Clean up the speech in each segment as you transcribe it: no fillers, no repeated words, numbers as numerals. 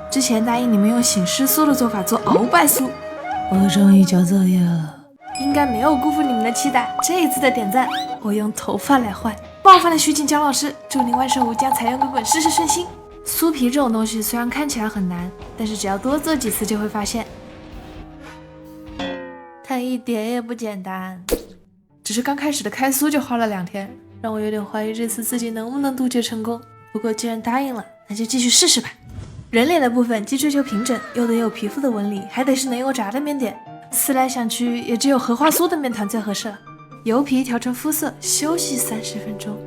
之前答应你们用醒狮酥的做法做鳌拜酥，我终于交作业了。应该没有辜负你们的期待，这一次的点赞我用头发来换。爆发的徐锦江老师，祝您万事无疆，财源滚滚，事事顺心。酥皮这种东西虽然看起来很难，但是只要多做几次就会发现，它一点也不简单。只是刚开始的开酥就花了2天，让我有点怀疑这次自己能不能渡劫成功。不过既然答应了，那就继续试试吧。人脸的部分既追求平整，又得有皮肤的纹理，还得是能油炸的面点。思来想去，也只有荷花酥的面团最合适了。油皮调成肤色，休息30分钟。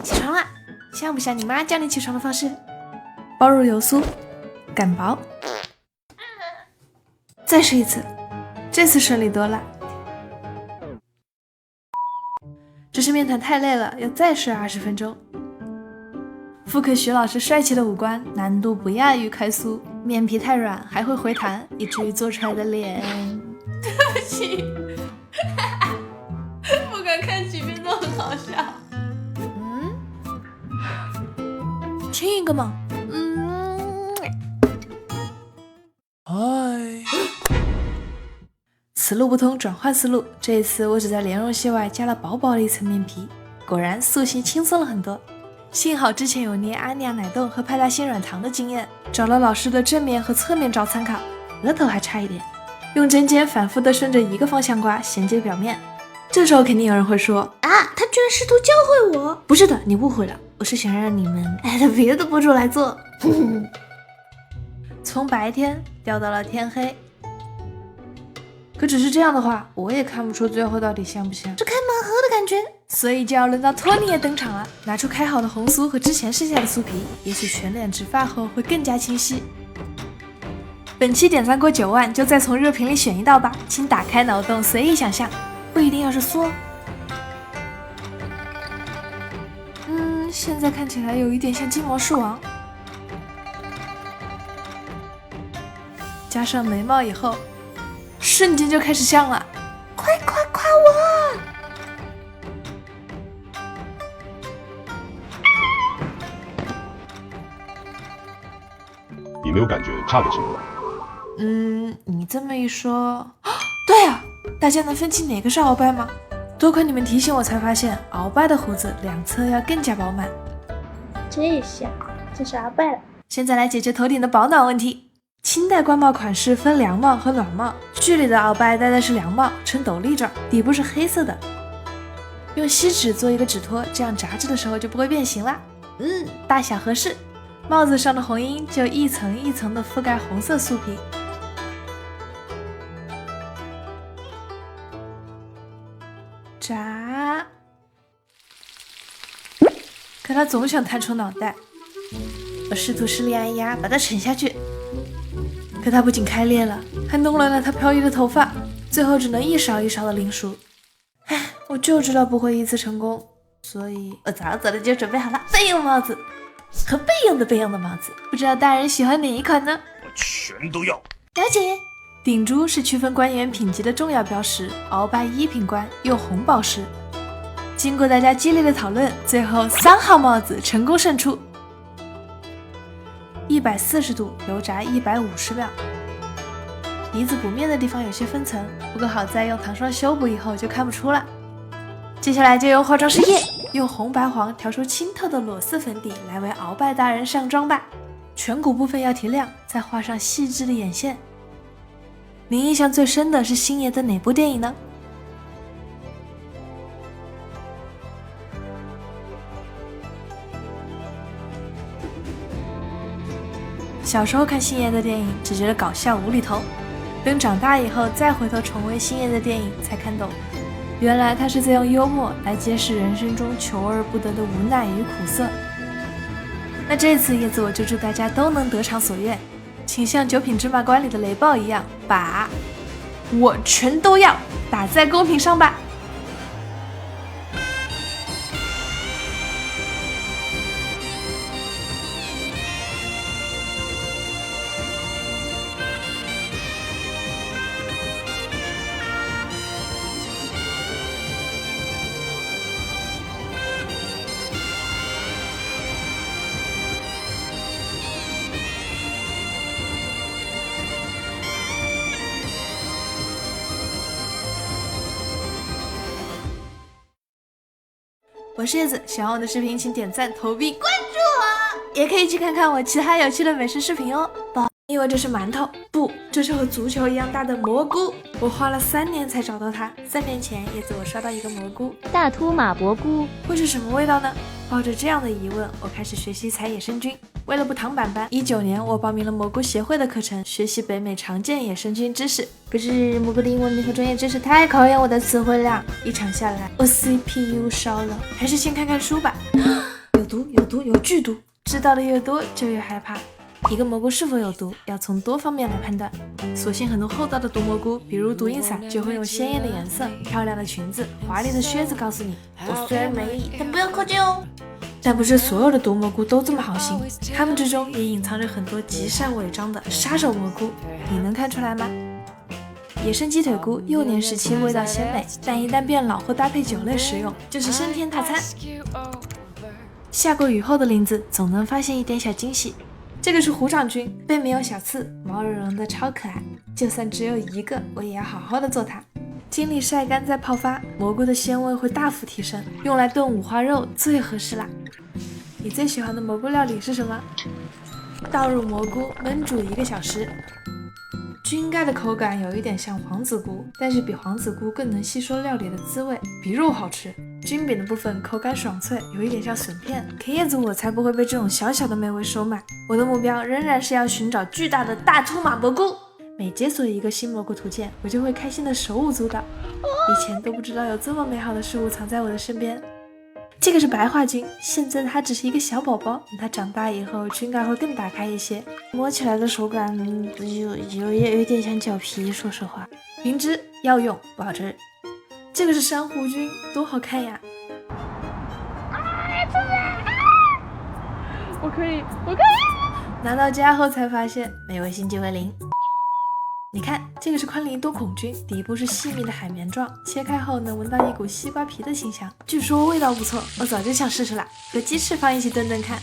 起床啦，像不像你妈叫你起床的方式？包入油酥，擀薄。再试一次，这次顺利多了。只是面团太累了，要再试20分钟。复刻徐老师帅气的五官，难度不亚于开酥。面皮太软，还会回弹，以至于做出来的脸……对不起，不管看几遍都很好笑。亲一个嘛。此路不通，转换思路。这一次我只在莲蓉蟹外加了薄薄的一层面皮，果然塑形轻松了很多。幸好之前有捏阿尼亚奶冻和派大星软糖的经验，找了老师的正面和侧面照参考，额头还差一点。用针尖反复的顺着一个方向刮，衔接表面。这时候肯定有人会说啊，他居然试图教会我。不是的，你误会了，我是想让你们艾特别的博主来做。从白天掉到了天黑。可只是这样的话，我也看不出最后到底像不像，这开盲盒的感觉。所以就要轮到托尼也登场了，拿出开好的红酥和之前剩下的酥皮，也许全脸植发后会更加清晰。本期点赞过9万，就再从热评里选一道吧，请打开脑洞随意想象，不一定要是酥。现在看起来有一点像金毛狮王，加上眉毛以后，瞬间就开始像了，快夸夸我！你没有感觉差别什么吗？你这么一说，对啊，大家能分清哪个是鳌拜吗？多亏你们提醒我才发现，鳌拜的胡子两侧要更加饱满。这下就是鳌拜了。现在来解决头顶的保暖问题。清代官帽款式分凉帽和暖帽，剧里的鳌拜戴的是凉帽，呈斗笠罩，底部是黑色的。用锡纸做一个纸托，这样炸制的时候就不会变形啦。大小合适。帽子上的红缨就一层一层的覆盖红色酥皮。炸，可他总想探出脑袋，我试图施力按压，把它沉下去，可它不仅开裂了，还弄乱了他飘逸的头发，最后只能一勺一勺的淋熟。我就知道不会一次成功，所以我早早的就准备好了备用帽子和备用的备用的帽子，不知道大人喜欢哪一款呢？我全都要。了解。顶珠是区分官员品级的重要标识，鳌拜1品官用红宝石。经过大家激烈的讨论，最后3号帽子成功胜出。140度油炸150秒。鼻子补面的地方有些分层，不过好在用糖霜修补以后就看不出了。接下来就用化妆师液，用红白黄调出清透的裸色粉底来为鳌拜大人上妆吧。颧骨部分要提亮，再画上细致的眼线。您印象最深的是星爷的哪部电影呢？小时候看星爷的电影只觉得搞笑无厘头，等长大以后再回头重温星爷的电影才看懂，原来他是在用幽默来揭示人生中求而不得的无奈与苦涩。那这次叶子我就祝大家都能得偿所愿，请像九品芝麻官里的雷暴一样，把我全都要打在公屏上吧。我是叶子，喜欢我的视频请点赞、投币、关注我，也可以去看看我其他有趣的美食视频哦。你以为这是馒头？不，这是和足球一样大的蘑菇。我花了3年才找到它。3年前，叶子我刷到一个蘑菇，大突马蘑菇，会是什么味道呢？抱着这样的疑问，我开始学习采野生菌。为了不躺板板，19年我报名了蘑菇协会的课程，学习北美常见野生菌知识。可是蘑菇的英文名和专业知识太考验我的词汇量，一场下来，我 CPU 烧了。还是先看看书吧。有毒，有毒，有剧毒。知道的越多，就越害怕。一个蘑菇是否有毒，要从多方面来判断。所幸很多厚道的毒蘑菇，比如毒蝇伞，就会用鲜艳的颜色、漂亮的裙子、华丽的靴子告诉你：我虽然美丽，但不要靠近哦。但不是所有的毒蘑菇都这么好心，它们之中也隐藏着很多极善伪装的杀手蘑菇，你能看出来吗？野生鸡腿菇幼年时期味道鲜美，但一旦变老或搭配酒类食用，就是升天大餐。下过雨后的林子总能发现一点小惊喜。这个是虎掌菌，背没有小刺，毛茸茸的超可爱。就算只有一个，我也要好好的做它。经历晒干再泡发，蘑菇的鲜味会大幅提升，用来炖五花肉最合适啦。你最喜欢的蘑菇料理是什么？倒入蘑菇焖煮1个小时。菌盖的口感有一点像黄子菇，但是比黄子菇更能吸收料理的滋味，比肉好吃。菌柄的部分口感爽脆，有一点像笋片。可叶子我才不会被这种小小的美味收买，我的目标仍然是要寻找巨大的大突马蘑菇。每解锁一个新蘑菇图鉴，我就会开心的手舞足蹈。以前都不知道有这么美好的事物藏在我的身边。这个是白化菌，现在它只是一个小宝宝，等它长大以后，菌盖会更打开一些，摸起来的手感有点像脚皮，说实话。灵芝要用不好吃。这个是珊瑚菌，多好看呀！我可以！拿到家后才发现，美味性就为0。你看，这个是宽鳞多孔菌，底部是细密的海绵状，切开后能闻到一股西瓜皮的清香，据说味道不错，我早就想试试了，和鸡翅放一起炖炖看。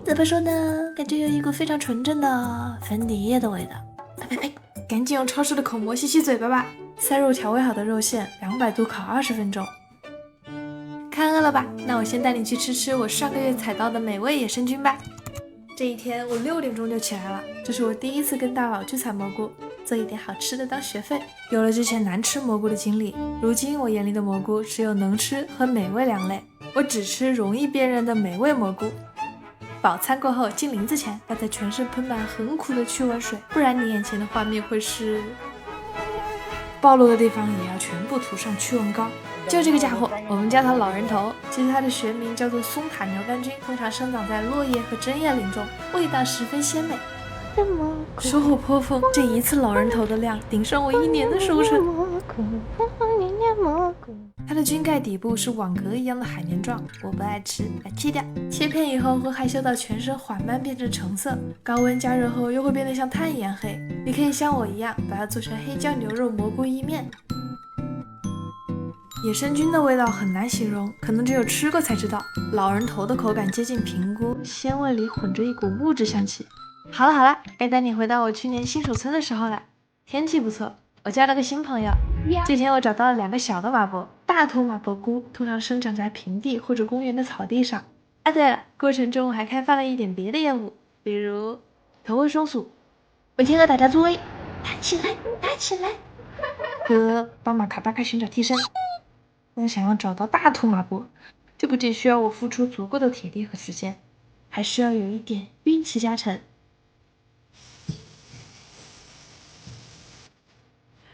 怎么说呢？感觉有一股非常纯正的粉底液的味道。呸！赶紧用超市的口蘑洗洗嘴巴吧。塞入调味好的肉馅，200度烤20分钟。看饿了吧？那我先带你去吃我上个月采到的美味野生菌吧。这一天我6点钟就起来了，这是我第一次跟大佬去采蘑菇，做一点好吃的当学费。有了之前难吃蘑菇的经历，如今我眼里的蘑菇只有能吃和美味2类，我只吃容易辨认的美味蘑菇。饱餐过后进林子前，要在全身喷满很苦的驱蚊水，不然你眼前的画面会是暴露的地方也要全部涂上驱蚊膏。就这个家伙，我们叫它老人头，其实它的学名叫做松塔牛肝菌，通常生长在落叶和针叶林中，味道十分鲜美。收获颇丰，这一次老人头的量顶上我1年的收成。它的菌盖底部是网格一样的海绵状，我不爱吃，来切掉。切片以后会害羞到全身缓慢变成橙色，高温加热后又会变得像炭一样黑。你可以像我一样把它做成黑椒牛肉蘑菇意面。野生菌的味道很难形容，可能只有吃过才知道。老人头的口感接近平菇，鲜味里混着一股木质香气。好了，该带你回到我去年新手村的时候了。天气不错，我交了个新朋友。这天我找到了2个小的马博，大头马博菇通常生长在平地或者公园的草地上。对了，过程中我还开发了一点别的业务，比如投喂松鼠。每天和大家作揖，抬起来，和帮马卡巴克寻找替身。但想要找到大头马博，就不仅需要我付出足够的体力和时间，还需要有一点运气加成。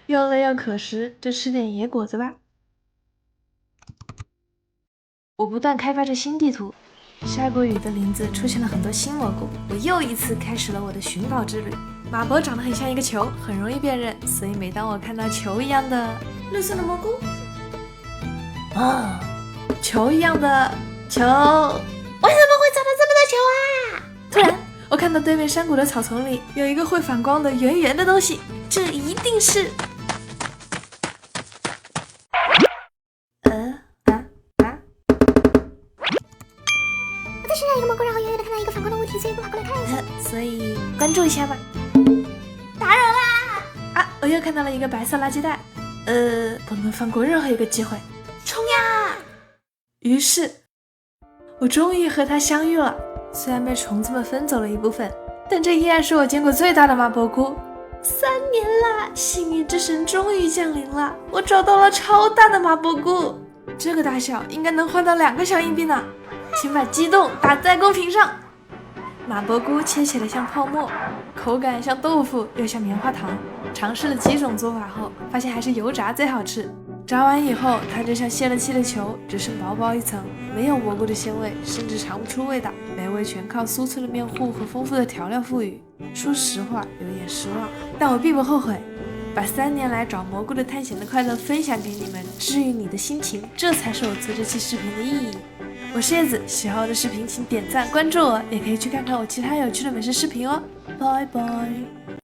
又累又渴时，就吃点野果子吧。我不断开发着新地图，下过雨的林子出现了很多新蘑菇，我又一次开始了我的寻宝之旅。马博长得很像一个球，很容易辨认，所以每当我看到球一样的绿色的蘑菇，球一样的球，为什么会找到这么多球啊？突然，我看到对面山谷的草丛里有一个会反光的圆圆的东西，这一定是在寻找一个蘑菇，然后远远的看到一个反光的物体，所以不跑过来看一下。所以关注一下吧。打扰啦！我又看到了一个白色垃圾袋，不能放过任何一个机会，冲呀！于是我终于和它相遇了，虽然被虫子们分走了一部分，但这依然是我见过最大的麻婆菇。3年啦，幸运之神终于降临了，我找到了超大的麻婆菇，这个大小应该能换到2个小硬币呢，请把激动打在公屏上。麻婆菇切起来像泡沫，口感像豆腐又像棉花糖，尝试了几种做法后，发现还是油炸最好吃。炸完以后，它就像泄了气的球，只剩薄薄一层，没有蘑菇的鲜味，甚至尝不出味道，美味全靠酥脆的面糊和丰富的调料赋予。说实话，有点失望，但我并不后悔。把3年来找蘑菇的探险的快乐分享给你们，治愈你的心情，这才是我做这期视频的意义。我是叶子，喜欢我的视频请点赞关注我，也可以去看看我其他有趣的美食视频哦。拜拜。